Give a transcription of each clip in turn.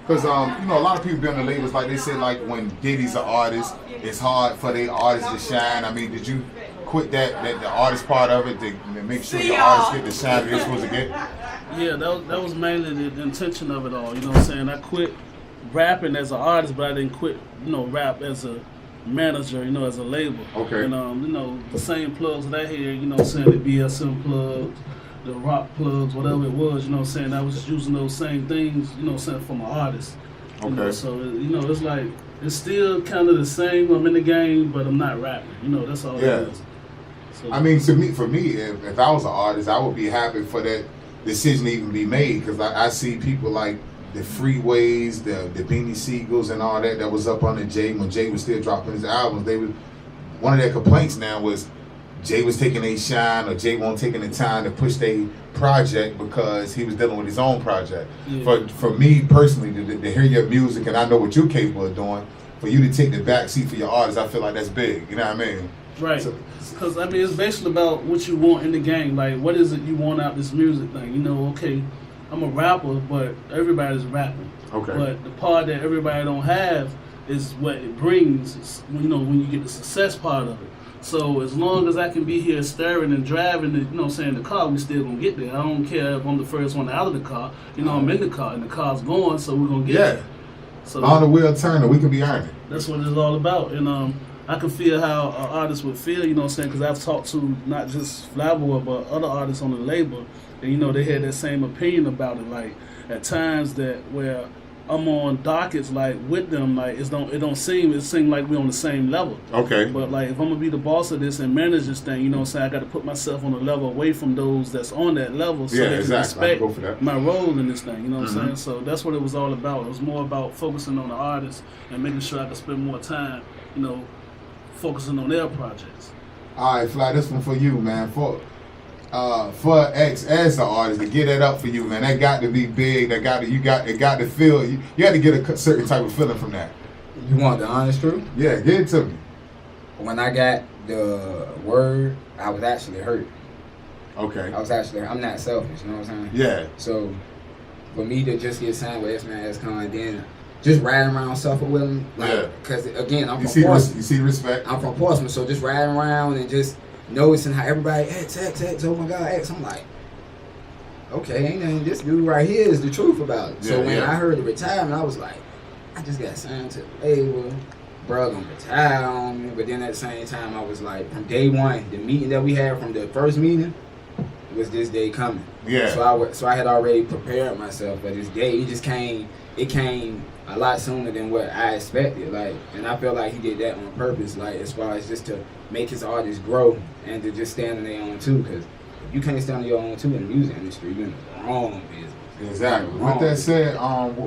Because you know, a lot of people be on the labels, like they say, like when Diddy's an artist, it's hard for the artists to shine. I mean, did you quit that the artist part of it to make sure your artists get the shine they're supposed to get? Yeah, that was mainly the intention of it all. You know what I'm saying? I quit rapping as an artist, but I didn't quit, rap as a manager, as a label. Okay. And, the same plugs that I hear, the BSM plugs, the rock plugs, whatever it was, I was just using those same things, for my artists. Okay. So, it's like, it's still kind of the same. I'm in the game, but I'm not rapping. That's all it is. So, I mean, for me, if I was an artist, I would be happy for that decision to even be made, because I see people like the Freeways, the Beanie Siegels, and all that was up under Jay when Jay was still dropping his albums. One of their complaints now was Jay was taking a shine, or Jay won't taking the time to push their project because he was dealing with his own project. Yeah. For me personally, to hear your music, and I know what you're capable of doing, for you to take the back seat for your artists, I feel like that's big. You know what I mean? Right. Because, it's basically about what you want in the game. Like, what is it you want out this music thing? Okay, I'm a rapper, but everybody's rapping. Okay. But the part that everybody don't have is what it brings, when you get the success part of it. So as long as I can be here staring and driving, the car, we still gonna get there. I don't care if I'm the first one out of the car. I'm in the car, and the car's going, so we're gonna get there. So on the wheel turning, we can be earning. That's what it's all about. And I can feel how an artist would feel, because I've talked to not just Flyboy, but other artists on the label, and they had that same opinion about it. Like at times where I'm on dockets like with them, like it don't seem like we're on the same level. Okay. But like if I'm gonna be the boss of this and manage this thing, I got to put myself on a level away from those that's on that level, so they can respect my role in this thing. You know what I'm saying? So that's what it was all about. It was more about focusing on the artist and making sure I could spend more time, focusing on their projects. All right, Fly, this one for you, man. For X as an artist to get that up for you, man, that got to be big. It got to feel. You had to get a certain type of feeling from that. You want the honest truth? Yeah, get it to me. When I got the word, I was actually hurt. Okay. I'm not selfish, you know what I'm saying? Yeah. So for me to just get signed with S-Man S-Con, then just riding around Suffolk with him, because again, I'm from Portsmouth. You see respect. I'm from Portsmouth, so just riding around and just noticing how everybody X, oh my God, X. I'm like, okay, ain't this dude right here is the truth about it. Yeah, so when I heard the retirement, I was like, I just got signed to the label, bro, gonna retire on me. But then at the same time, I was like, from day one, the meeting that we had from the first meeting was this day coming. Yeah. So I had already prepared myself for this day. It came a lot sooner than what I expected. And I feel like he did that on purpose. As far as just to make his artists grow and to just stand on their own too. Because if you can't stand on your own too in the music industry, you're in the wrong business. Exactly. With that said,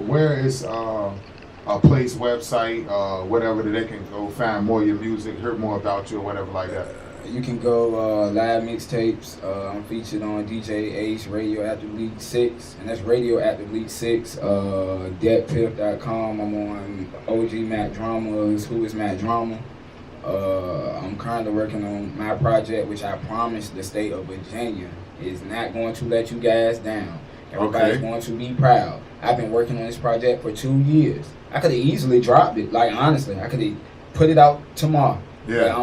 where is a place, website, whatever that they can go find more of your music, hear more about you, or whatever like that? You can go live mixtapes. I'm featured on DJ Ace Radio Active League 6, and that's Radio Active League 6. DeadPiff.com. I'm on OG Matt Drama's Who Is Matt Drama. I'm currently working on my project, which I promised the state of Virginia is not going to let you guys down. Everybody's going to be proud. I've been working on this project for 2 years. I could have easily dropped it. Honestly, I could have put it out tomorrow. Yeah.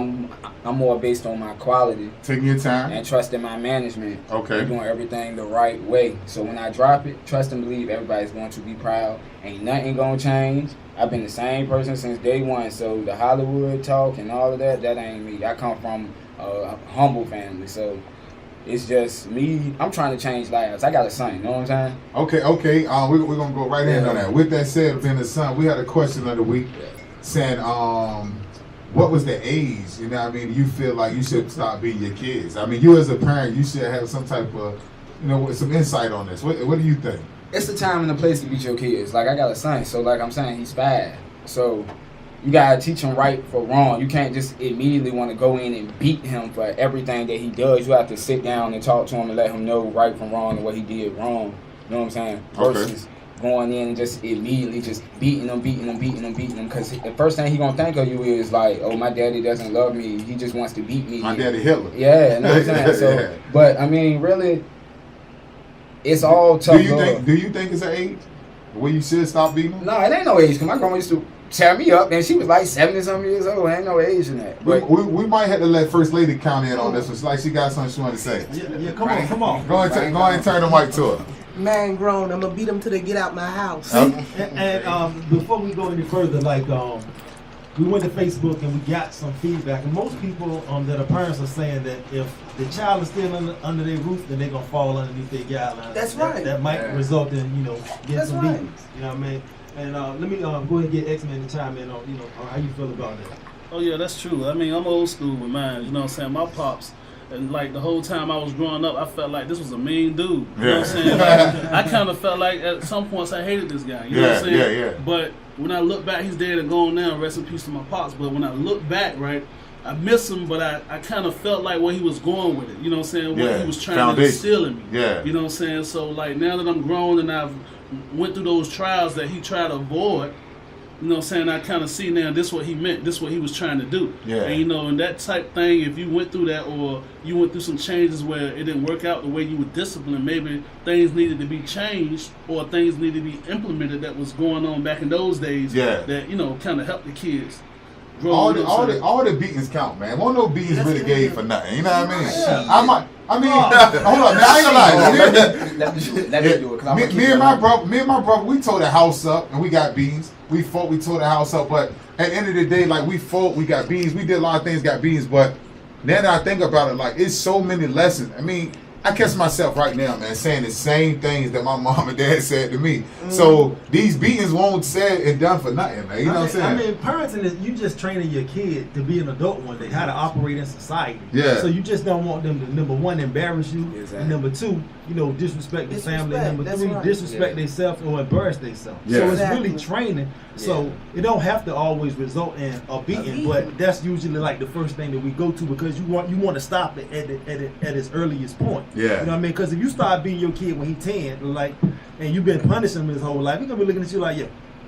I'm more based on my quality. Taking your time. And trusting my management. Okay. And doing everything the right way. So when I drop it, trust and believe everybody's going to be proud. Ain't nothing gonna change. I've been the same person since day one. So the Hollywood talk and all of that ain't me. I come from a humble family. So it's just me. I'm trying to change lives. I got a son, you know what I'm saying? Okay. We're gonna go right in on that. With that said, being a son, we had a question of the week saying, what was the age, you know what I mean, you feel like you should stop beating your kids? I mean, you as a parent, you should have some type of, some insight on this. What do you think? It's the time and the place to beat your kids. I got a son, so I'm saying, he's 5. So you gotta teach him right for wrong. You can't just immediately want to go in and beat him for everything that he does. You have to sit down and talk to him and let him know right from wrong and what he did wrong. You know what I'm saying? Versus going in and just immediately just beating them, because the first thing he gonna think of you is like, oh, my daddy doesn't love me, he just wants to beat me. My daddy Hitler. Yeah, you know what I'm saying? So, but I mean, really, it's all tough love. Do you think it's an age? Where you should stop beating them? No, it ain't no age. Cause my grandma used to tear me up, and she was like 70-something years old. Ain't no age in that. But We might have to let First Lady count in on this one. It's like she got something she wanted to say. Yeah, come on. Go ahead and turn the mic to her. Man grown, I'm gonna beat them till they get out my house. And before we go any further, like we went to Facebook and we got some feedback, and most people that are parents are saying that if the child is still under their roof, then they're gonna fall underneath their guidelines. That's right. That might result in getting That's some right. beatings. You know what I mean? And let me go ahead and get X-Men to chime in on on how you feel about that. Oh yeah, that's true. I mean, I'm old school with mine. You know what I'm saying? My pops, and like the whole time I was growing up, I felt like this was a mean dude. You know what I'm saying? Like, I kind of felt like at some points I hated this guy. You know what I'm saying? Yeah. But when I look back, he's dead and gone now. Rest in peace to my pops. But when I look back, right, I miss him, but I kind of felt like where he was going with it. You know what I'm saying? What he was trying to instill in me. Yeah. You know what I'm saying? So like now that I'm grown and I've went through those trials that he tried to avoid, you know what I'm saying, I kind of see now this what he meant, this what he was trying to do. Yeah. And and that type thing, if you went through that or you went through some changes where it didn't work out the way you were disciplined, maybe things needed to be changed or things needed to be implemented that was going on back in those days that, kind of helped the kids grow. All the beatings count, man. Won't no beatings really gave for nothing. You know what I mean? Yeah. Hold on, man. I ain't gonna lie. let me do it. 'Cause I'm gonna Me and my brother, we tore the house up and we got beans. We fought, we tore the house up, but at the end of the day, like we fought, we got beans. We did a lot of things, got beans, but now that I think about it, like it's so many lessons. I mean, I catch myself right now, man, saying the same things that my mom and dad said to me. So these beatings won't said and done for nothing, man. You know what I'm saying? I mean, parenting is you just training your kid to be an adult one day, how to operate in society. Yeah. So you just don't want them to, number one, embarrass you, Exactly. and number two, disrespect the family. Number That's three, right. disrespect themselves or embarrass themselves. Yeah. So it's Exactly. really training. So it don't have to always result in a beating, but that's usually like the first thing that we go to because you want to stop it at its earliest point. Yeah. You know what I mean? Because if you start beating your kid when he's 10, and you've been punishing him his whole life, he's gonna be looking at you like,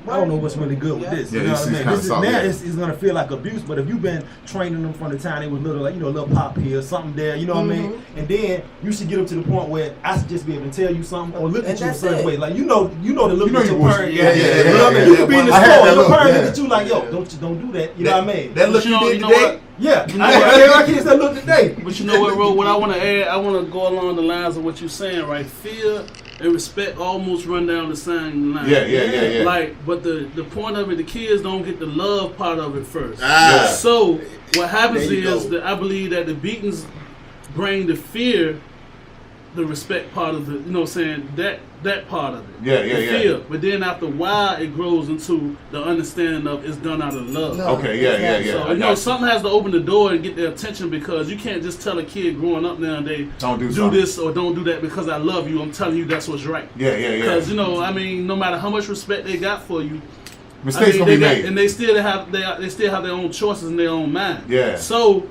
I don't know what's really good with this. Yeah, You know what I mean? This is, now yeah. it's gonna feel like abuse, but if you've been training them from the time they was little, like little pop here, something there, you know what I mean? And then you should get them to the point where I should just be able to tell you something or look at you a certain way. Like the look at your parent. Yeah. You know what I mean? You could be in the I had store, that your look, parent yeah. look at you like, don't do that. You know what I mean? That look you did today. Yeah, I kids that look today. But you know what, Ro? What I want to add, I want to go along the lines of what you're saying, right? Fear and respect almost run down the same line. Yeah. Like, but the point of it, the kids don't get the love part of it first. Ah. So what happens There you is go. that I believe that the beatings bring the fear, the respect part of it. You know what I'm saying? That part of it. Yeah. The fear. But then after a while, it grows into the understanding of it's done out of love. Okay, yeah. So, something has to open the door and get their attention because you can't just tell a kid growing up nowadays, Don't do do something. this or don't do that because I love you. I'm telling you that's what's right. Yeah. Because, I mean, no matter how much respect they got for you, Mistakes gonna be they made. and they still have their own choices in their own mind. Yeah. So,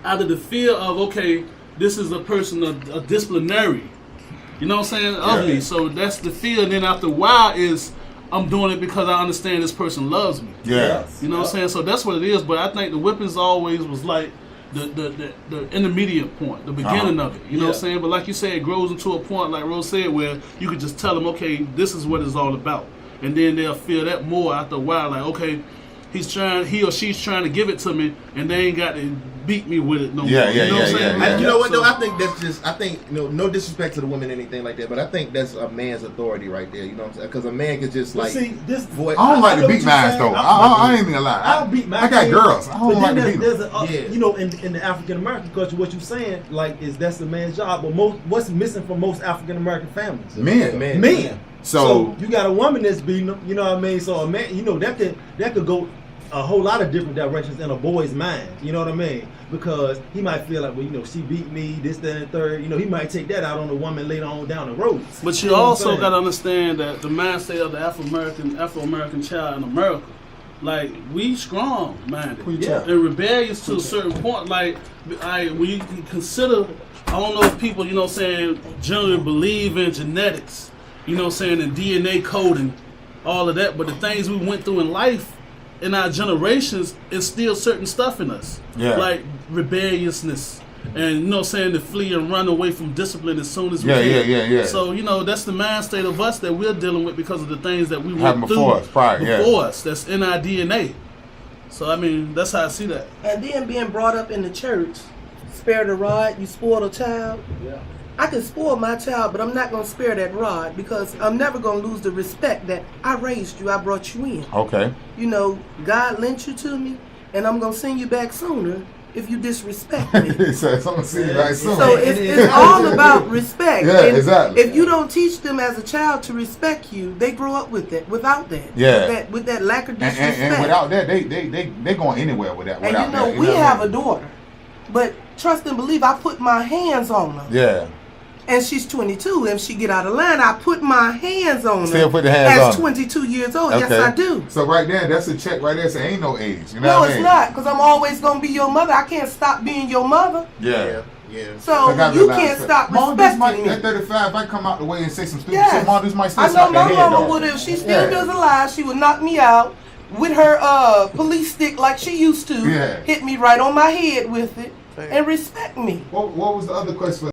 out of the fear of, okay, this is a person, a disciplinary, you know what I'm saying, of me. So that's the fear. And then after a while is, I'm doing it because I understand this person loves me. Yeah. You know what I'm saying? So that's what it is. But I think the whippings always was like the intermediate point, the beginning of it. You know what I'm saying? But like you said, it grows into a point, like Rose said, where you could just tell them, okay, this is what it's all about. And then they'll feel that more after a while, like, okay, he or she's trying to give it to me, and they ain't got to beat me with it no more. You know what I'm saying? yeah. You know what So- though? I think no disrespect to the women or anything like that, but I think that's a man's authority right there. You know what I'm saying? Because a man can just But like see, this voice. I don't like know to what beat you're mine saying. though. I ain't even gonna lie. I'll beat my I got kids, girls. I don't but like then to beat there's them. in the African American culture, what you're saying that's the man's job. But what's missing from most African American families? Men. So you got a woman that's beating them. You know what I mean? So a man, that could go a whole lot of different directions in a boy's mind. You know what I mean? Because he might feel like, well, she beat me, this, that, and the third. He might take that out on the woman later on down the road. But you know what I'm also saying? got to understand that the mindset of the Afro-American child in America, like, we strong-minded Yeah. and rebellious to a certain point. Like, when you consider, I don't know if people, generally believe in genetics, and DNA coding, all of that, but the things we went through in life, in our generations, is still certain stuff in us. Yeah. Like rebelliousness, and you know what I'm saying, to flee and run away from discipline as soon as we can. Yeah. So, you know, that's the mind state of us that we're dealing with because of the things that we went through before us. That's in our DNA. So, I mean, that's how I see that. And then being brought up in the church, spare the rod, you spoil a child. Yeah. I can spoil my child, but I'm not going to spare that rod because I'm never going to lose the respect that I raised you, I brought you in. Okay. You know, God lent you to me, and I'm going to send you back sooner if you disrespect me. So I'm going to see you back soon. So it's all about respect. Yeah, and exactly. If you don't teach them as a child to respect you, they grow up with it, without that. Yeah. With that lack of disrespect. And without that, they going anywhere with that. And you know, we have a daughter, but trust and believe, I put my hands on her. Yeah. And she's 22. If she get out of line, I put my hands on her. Still put the hands on as 22 years old. Okay. Yes, I do. So right there, that's a check right there. So ain't no age. You know No, what I it's mean? not, because I'm always going to be your mother. I can't stop being your mother. Yeah. So you can't stop respecting me. At 35, if I come out the way and say some stupid Yes. shit, Mom, this might still I know slap my their head, mama though. would, if she still does alive, she would knock me out with her police stick like she used to. Yeah. Hit me right on my head with it and respect me. What was the other question?